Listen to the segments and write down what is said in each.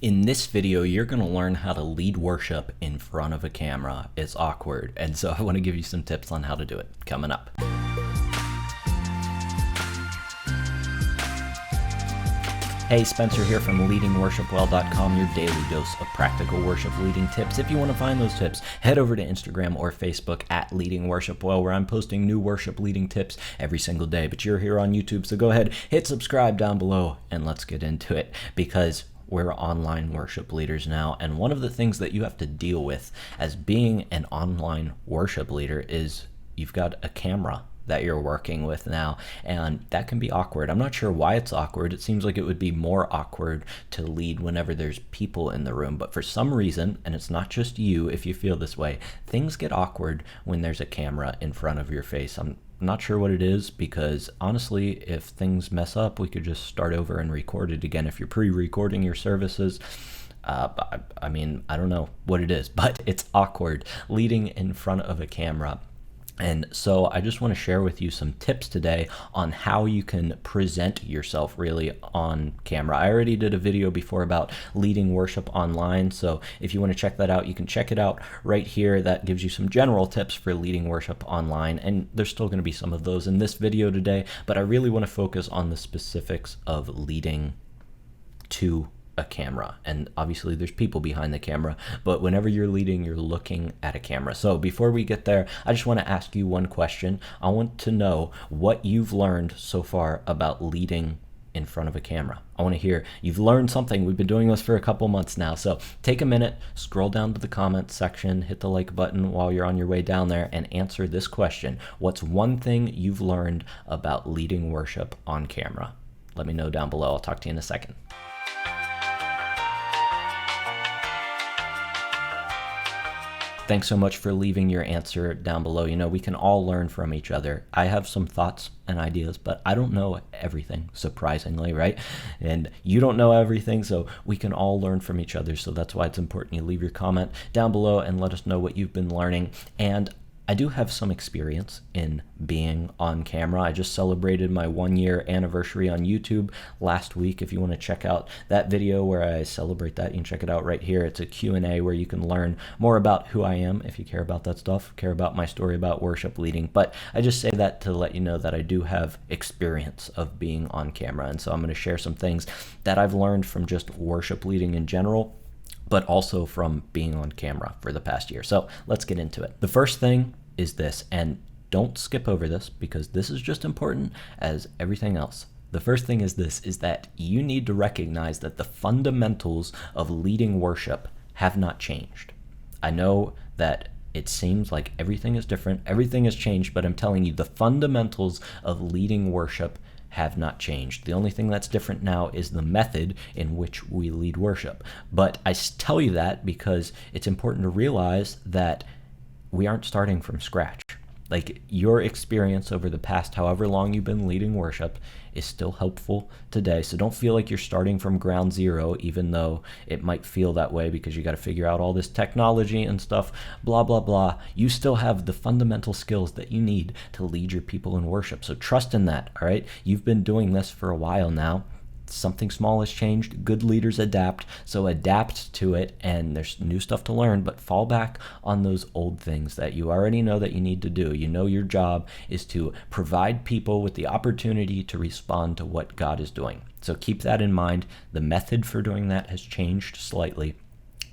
In this video, you're going to learn how to lead worship in front of a camera. It's awkward, and so I want to give you some tips on how to do it coming up. Hey, Spencer here from leadingworshipwell.com, your daily dose of practical worship leading tips. If you want to find those tips, head over to Instagram or Facebook at Leading Worship Well, where I'm posting new worship leading tips every single day. But you're here on YouTube, so go ahead, hit subscribe down below, and let's get into it, because we're online worship leaders now, and one of the things that you have to deal with as being an online worship leader is you've got a camera that you're working with now, and that can be awkward. I'm not sure why it's awkward. It seems like it would be more awkward to lead whenever there's people in the room, but for some reason, and it's not just you if you feel this way, things get awkward when there's a camera in front of your face. I'm not sure what it is, because honestly, if things mess up, we could just start over and record it again. If you're pre-recording your services, I mean, I don't know what it is, but it's awkward leading in front of a camera. And so I just want to share with you some tips today on how you can present yourself really on camera. I already did a video before about leading worship online, so if you want to check that out, you can check it out right here. That gives you some general tips for leading worship online, and there's still going to be some of those in this video today, but I really want to focus on the specifics of leading to a camera. And obviously there's people behind the camera, but whenever you're leading, you're looking at a camera. So before we get there, I just want to ask you one question. I want to know what you've learned so far about leading in front of a camera. I want to hear you've learned something. We've been doing this for a couple months now. So take a minute, scroll down to the comments section, hit the like button while you're on your way down there, and answer this question. What's one thing you've learned about leading worship on camera? Let me know down below. I'll talk to you in a second. Thanks so much for leaving your answer down below. You know, we can all learn from each other. I have some thoughts and ideas, but I don't know everything, surprisingly, right? And you don't know everything, so we can all learn from each other. So that's why it's important you leave your comment down below and let us know what you've been learning. And I do have some experience in being on camera. I just celebrated my 1-year anniversary on YouTube last week. If you want to check out that video where I celebrate that, you can check it out right here. It's a Q&A where you can learn more about who I am if you care about that stuff, care about my story about worship leading. But I just say that to let you know that I do have experience of being on camera. And so I'm going to share some things that I've learned from just worship leading in general, but also from being on camera for the past year. So let's get into it. The first thing is this, and don't skip over this because this is just important as everything else. The first thing is this, is that you need to recognize that the fundamentals of leading worship have not changed. I know that it seems like everything is different, everything has changed, but I'm telling you, the fundamentals of leading worship have not changed. The only thing that's different now is the method in which we lead worship. But I tell you that because it's important to realize that we aren't starting from scratch. Like, your experience over the past however long you've been leading worship is still helpful today. So don't feel like you're starting from ground zero, even though it might feel that way because you got to figure out all this technology and stuff, blah, blah, blah. You still have the fundamental skills that you need to lead your people in worship. So trust in that, all right? You've been doing this for a while now. Something small has changed. Good leaders adapt, so adapt to it, and there's new stuff to learn, but fall back on those old things that you already know that you need to do. You know your job is to provide people with the opportunity to respond to what God is doing. So keep that in mind. The method for doing that has changed slightly,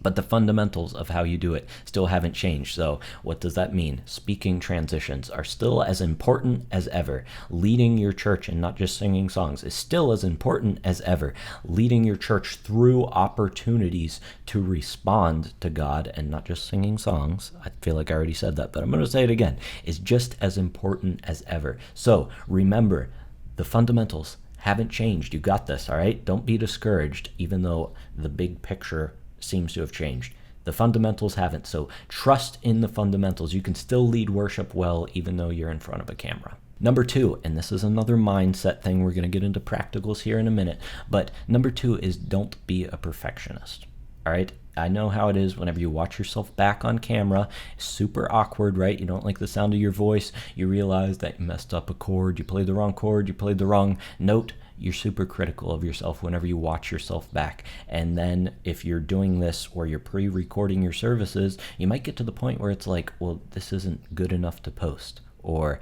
but the fundamentals of how you do it still haven't changed. So what does that mean? Speaking transitions are still as important as ever. Leading your church and not just singing songs is still as important as ever. Leading your church through opportunities to respond to God and not just singing songs, I feel like I already said that, but I'm going to say it again, is just as important as ever. So remember, the fundamentals haven't changed. You got this, all right? Don't be discouraged, even though the big picture seems to have changed. The fundamentals haven't, so trust in the fundamentals. You can still lead worship well even though you're in front of a camera. Number 2, and this is another mindset thing, we're going to get into practicals here in a minute, but number 2 is don't be a perfectionist, all right? I know how it is whenever you watch yourself back on camera. It's super awkward, right? You don't like the sound of your voice. You realize that you messed up a chord, you played the wrong note. you're super critical of yourself whenever you watch yourself back. And then if you're doing this or you're pre-recording your services, you might get to the point where it's like, well, this isn't good enough to post, or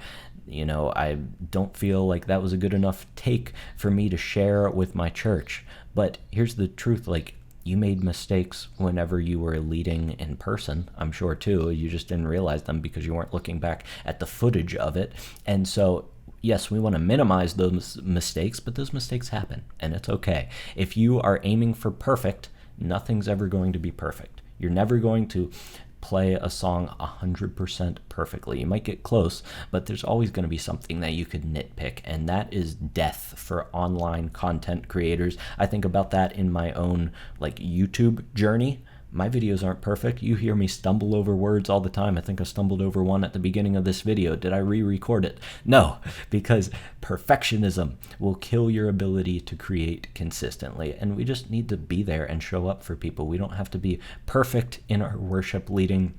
I don't feel like that was a good enough take for me to share with my church. But here's the truth, like, you made mistakes whenever you were leading in person, I'm sure too. You just didn't realize them because you weren't looking back at the footage of it. And so, yes, we want to minimize those mistakes, but those mistakes happen, and it's okay. If you are aiming for perfect, nothing's ever going to be perfect. You're never going to play a song 100% perfectly. You might get close, but there's always going to be something that you could nitpick, and that is death for online content creators. I think about that in my own YouTube journey. My videos aren't perfect. You hear me stumble over words all the time. I think I stumbled over one at the beginning of this video. Did I re-record it? No, because perfectionism will kill your ability to create consistently. And we just need to be there and show up for people. We don't have to be perfect in our worship leading,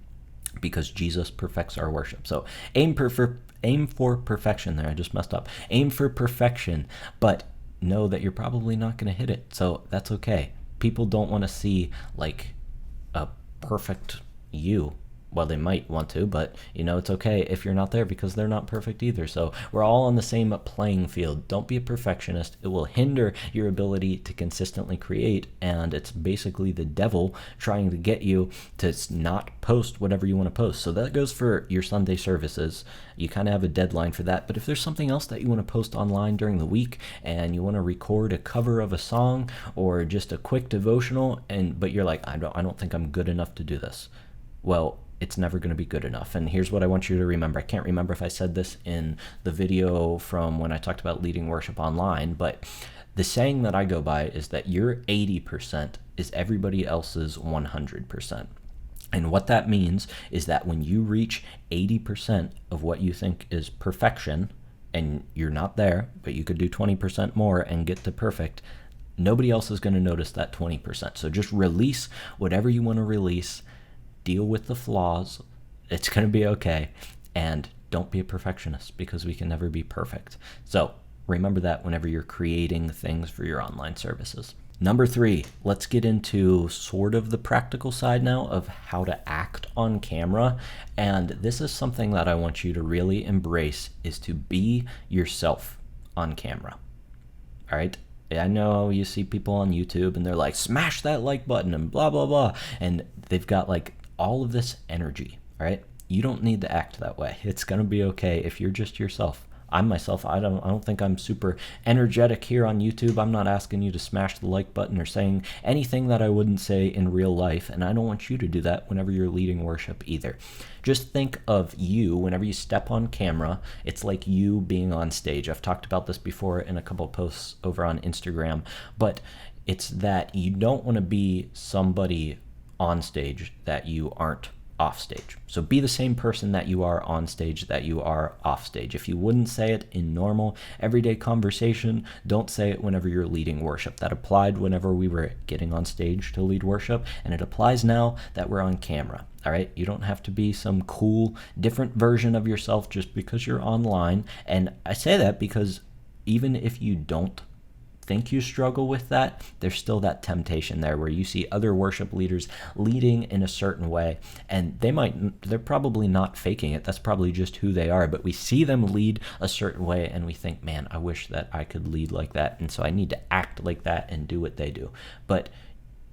because Jesus perfects our worship. So aim for perfection there. I just messed up. Aim for perfection, but know that you're probably not going to hit it. So that's okay. People don't want to see a perfect you. Well, they might want to, but it's okay if you're not there, because they're not perfect either. So we're all on the same playing field. Don't be a perfectionist. It will hinder your ability to consistently create, and it's basically the devil trying to get you to not post whatever you want to post. So that goes for your Sunday services. You kind of have a deadline for that, but if there's something else that you want to post online during the week, and you want to record a cover of a song or just a quick devotional, but you're like, I don't think I'm good enough to do this. Well, it's never going to be good enough. And here's what I want you to remember. I can't remember if I said this in the video from when I talked about leading worship online, but the saying that I go by is that your 80% is everybody else's 100%. And what that means is that when you reach 80% of what you think is perfection, and you're not there, but you could do 20% more and get to perfect, nobody else is going to notice that 20%. So just release whatever you want to release. Deal with the flaws. It's going to be okay. And don't be a perfectionist, because we can never be perfect. So remember that whenever you're creating things for your online services. Number 3, let's get into sort of the practical side now of how to act on camera. And this is something that I want you to really embrace, is to be yourself on camera. All right? I know you see people on YouTube and they're like, smash that like button and blah, blah, blah. And they've got all of this energy, right? You don't need to act that way. It's going to be okay if you're just yourself. I'm myself. I don't think I'm super energetic here on YouTube. I'm not asking you to smash the like button or saying anything that I wouldn't say in real life, and I don't want you to do that whenever you're leading worship either. Just think of you whenever you step on camera. It's like you being on stage. I've talked about this before in a couple of posts over on Instagram, but it's that you don't want to be somebody on stage that you aren't off stage. So be the same person that you are on stage that you are off stage. If you wouldn't say it in normal, everyday conversation, don't say it whenever you're leading worship. That applied whenever we were getting on stage to lead worship, and it applies now that we're on camera. All right? You don't have to be some cool, different version of yourself just because you're online. And I say that because even if you don't think you struggle with that, there's still that temptation there where you see other worship leaders leading in a certain way, and they're probably not faking it. That's probably just who they are, but we see them lead a certain way and we think, man, I wish that I could lead like that, and so I need to act like that and do what they do. But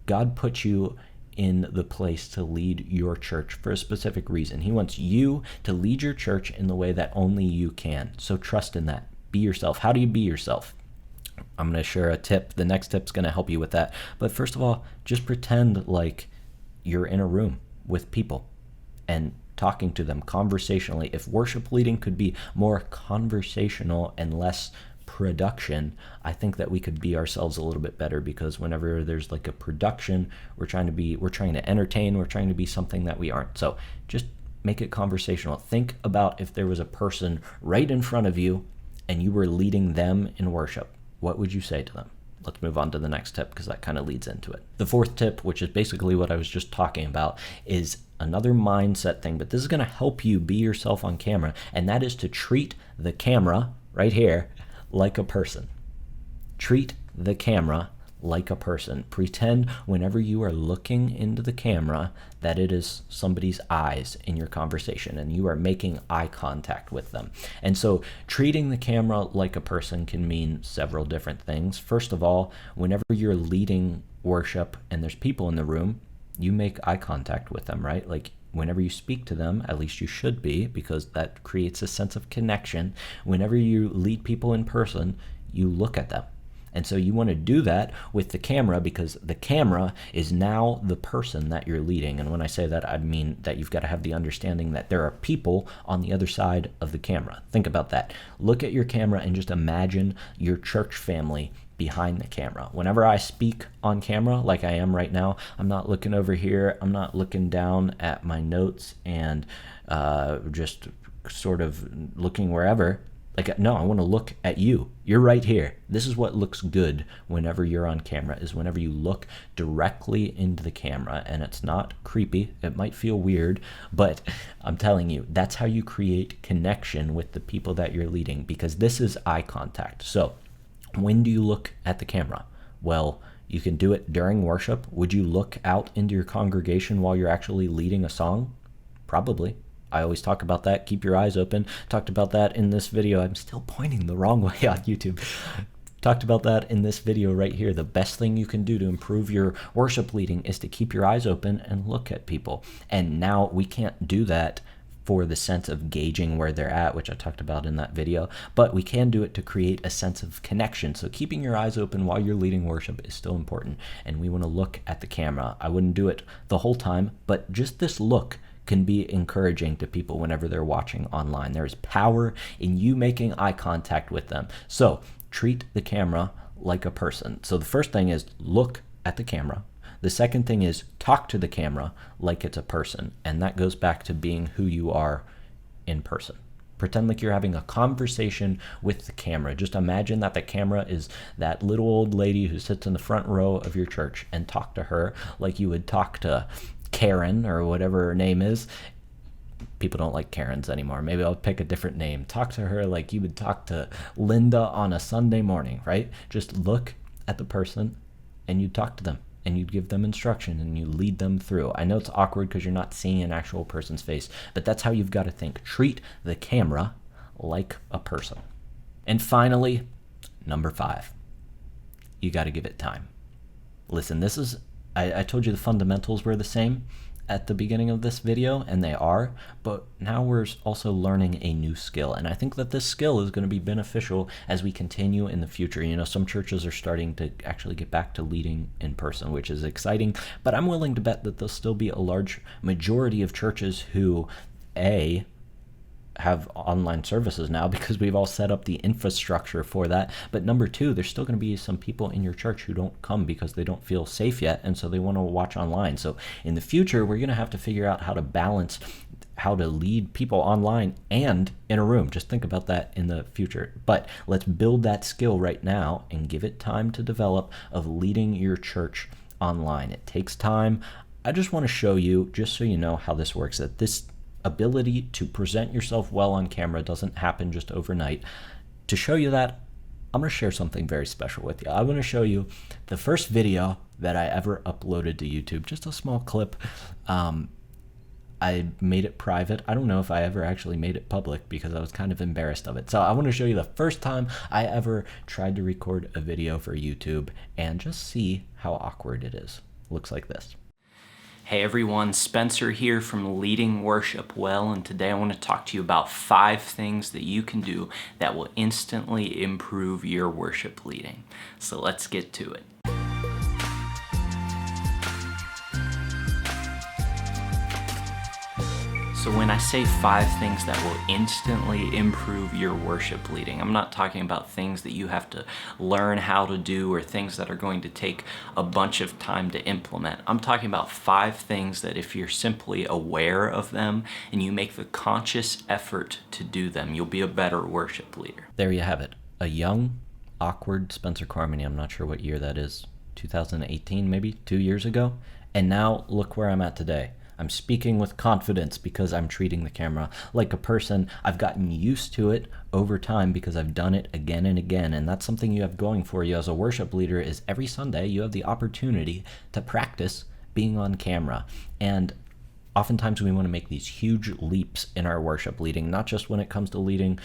God put you in the place to lead your church for a specific reason. He wants you to lead your church in the way that only you can. So trust in that. Be yourself. How do you be yourself? I'm going to share a tip. The next tip's going to help you with that. But first of all, just pretend like you're in a room with people and talking to them conversationally. If worship leading could be more conversational and less production, I think that we could be ourselves a little bit better, because whenever there's a production, we're trying to entertain, we're trying to be something that we aren't. So just make it conversational. Think about if there was a person right in front of you and you were leading them in worship. What would you say to them? Let's move on to the next tip, because that kind of leads into it. The fourth tip, which is basically what I was just talking about, is another mindset thing, but this is going to help you be yourself on camera, and that is to treat the camera right here like a person. Treat the camera like a person. Pretend whenever you are looking into the camera that it is somebody's eyes in your conversation and you are making eye contact with them. And so treating the camera like a person can mean several different things. First of all, whenever you're leading worship and there's people in the room, you make eye contact with them, right? Like whenever you speak to them, at least you should be, because that creates a sense of connection. Whenever you lead people in person, you look at them. And so you want to do that with the camera, because the camera is now the person that you're leading. And when I say that, I mean that you've got to have the understanding that there are people on the other side of the camera. Think about that. Look at your camera and just imagine your church family behind the camera. Whenever I speak on camera, like I am right now, I'm not looking over here. I'm not looking down at my notes and just sort of looking wherever. Like, no, I want to look at you. You're right here. This is what looks good whenever you're on camera, is whenever you look directly into the camera. And it's not creepy. It might feel weird, but I'm telling you, that's how you create connection with the people that you're leading, because this is eye contact. So when do you look at the camera? Well, you can do it during worship. Would you look out into your congregation while you're actually leading a song? Probably. I always talk about that. Keep your eyes open. Talked about that in this video. I'm still pointing the wrong way on YouTube. Talked about that in this video right here. The best thing you can do to improve your worship leading is to keep your eyes open and look at people. And now we can't do that for the sense of gauging where they're at, which I talked about in that video, but we can do it to create a sense of connection. So keeping your eyes open while you're leading worship is still important, and we want to look at the camera. I wouldn't do it the whole time, but just this look can be encouraging to people whenever they're watching online. There is power in you making eye contact with them. So treat the camera like a person. So the first thing is look at the camera. The second thing is talk to the camera like it's a person. And that goes back to being who you are in person. Pretend like you're having a conversation with the camera. Just imagine that the camera is that little old lady who sits in the front row of your church, and talk to her like you would talk to Karen or whatever her name is. People don't like Karens anymore. Maybe I'll pick a different name. Talk to her like you would talk to Linda on a Sunday morning, right? Just look at the person and you talk to them and you give them instruction and you lead them through. I know it's awkward because you're not seeing an actual person's face, but that's how you've got to think. Treat the camera like a person. And finally, number 5, you got to give it time. Listen, this is, I told you the fundamentals were the same at the beginning of this video, and they are, but now we're also learning a new skill. And I think that this skill is going to be beneficial as we continue in the future. You know, some churches are starting to actually get back to leading in person, which is exciting, but I'm willing to bet that there'll still be a large majority of churches who, have online services now because we've all set up the infrastructure for that. But number 2, there's still going to be some people in your church who don't come because they don't feel safe yet, and so they want to watch online. So in the future, we're going to have to figure out how to balance how to lead people online and in a room. Just think about that in the future. But let's build that skill right now and give it time to develop, of leading your church online. It takes time. I just want to show you, just so you know how this works, that this ability to present yourself well on camera doesn't happen just overnight. To show you that, I'm going to share something very special with you. I'm going to show you the first video that I ever uploaded to YouTube, just a small clip. I made it private. I don't know if I ever actually made it public because I was kind of embarrassed of it. So I want to show you the first time I ever tried to record a video for YouTube and just see how awkward it is. Looks like this. Hey everyone, Spencer here from Leading Worship Well, and today I want to talk to you about 5 things that you can do that will instantly improve your worship leading. So let's get to it. So when I say 5 things that will instantly improve your worship leading, I'm not talking about things that you have to learn how to do or things that are going to take a bunch of time to implement. I'm talking about 5 things that if you're simply aware of them and you make the conscious effort to do them, you'll be a better worship leader. There you have it. A young, awkward Spencer Carmody. I'm not sure what year that is. 2018, maybe 2 years ago. And now look where I'm at today. I'm speaking with confidence because I'm treating the camera like a person. I've gotten used to it over time because I've done it again and again. And that's something you have going for you as a worship leader, is every Sunday you have the opportunity to practice being on camera. And oftentimes we want to make these huge leaps in our worship leading, not just when it comes to leading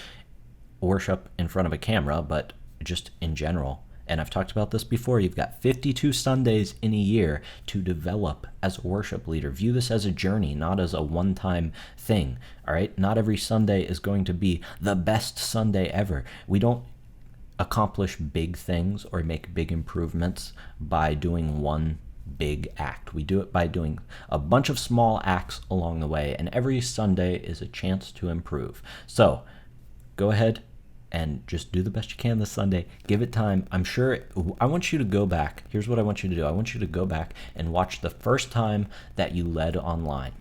worship in front of a camera, but just in general. And I've talked about this before. You've got 52 Sundays in a year to develop as a worship leader. View this as a journey, not as a one-time thing. All right? Not every Sunday is going to be the best Sunday ever. We don't accomplish big things or make big improvements by doing one big act. We do it by doing a bunch of small acts along the way, and every Sunday is a chance to improve. So go ahead and just do the best you can this Sunday. Give it time. I'm sure I want you to go back. Here's what I want you to do. I want you to go back and watch the first time that you led online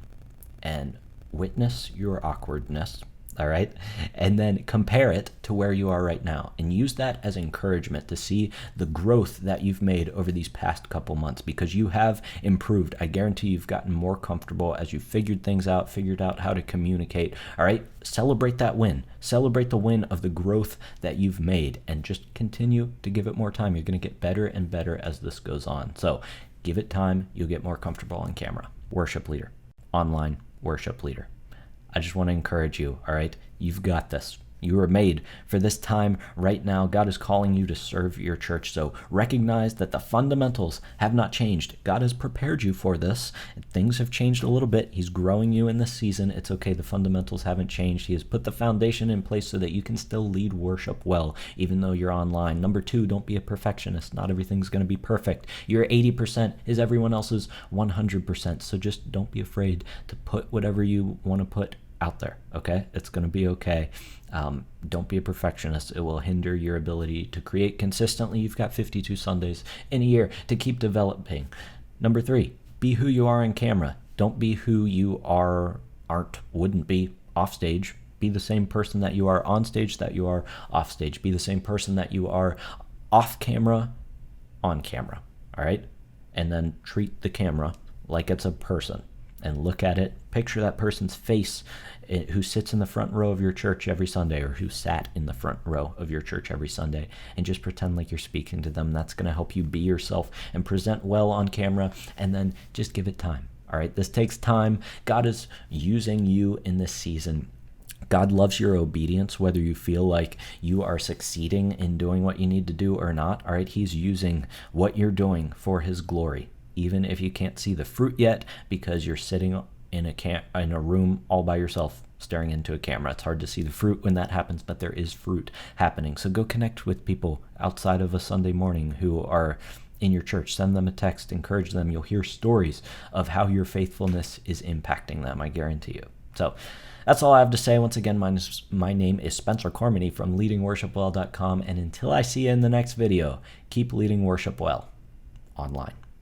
and witness your awkwardness. All right. And then compare it to where you are right now and use that as encouragement to see the growth that you've made over these past couple months, because you have improved. I guarantee you've gotten more comfortable as you figured things out, figured out how to communicate. All right. Celebrate that win. Celebrate the win of the growth that you've made, and just continue to give it more time. You're going to get better and better as this goes on. So give it time. You'll get more comfortable on camera. Worship leader, online worship leader. I just want to encourage you, all right? You've got this. You were made for this time right now. God is calling you to serve your church. So recognize that the fundamentals have not changed. God has prepared you for this. Things have changed a little bit. He's growing you in this season. It's okay. The fundamentals haven't changed. He has put the foundation in place so that you can still lead worship well, even though you're online. Number 2, don't be a perfectionist. Not everything's going to be perfect. Your 80% is everyone else's 100%. So just don't be afraid to put whatever you want to put out there, okay? It's going to be okay. Don't be a perfectionist. It will hinder your ability to create consistently. You've got 52 Sundays in a year to keep developing. Number 3, be who you are on camera. Don't be who you wouldn't be off stage. Be the same person that you are on stage that you are off stage. Be the same person that you are off camera, on camera, all right? And then treat the camera like it's a person. And look at it, picture that person's face who sits in the front row of your church every Sunday, or who sat in the front row of your church every Sunday, and just pretend like you're speaking to them. That's going to help you be yourself and present well on camera, and then just give it time. All right, this takes time. God is using you in this season. God loves your obedience, whether you feel like you are succeeding in doing what you need to do or not. All right, he's using what you're doing for his glory. Even if you can't see the fruit yet because you're sitting in a room all by yourself staring into a camera. It's hard to see the fruit when that happens, but there is fruit happening. So go connect with people outside of a Sunday morning who are in your church. Send them a text, encourage them. You'll hear stories of how your faithfulness is impacting them, I guarantee you. So that's all I have to say. Once again, my name is Spencer Cormany from leadingworshipwell.com, and until I see you in the next video, keep leading worship well online.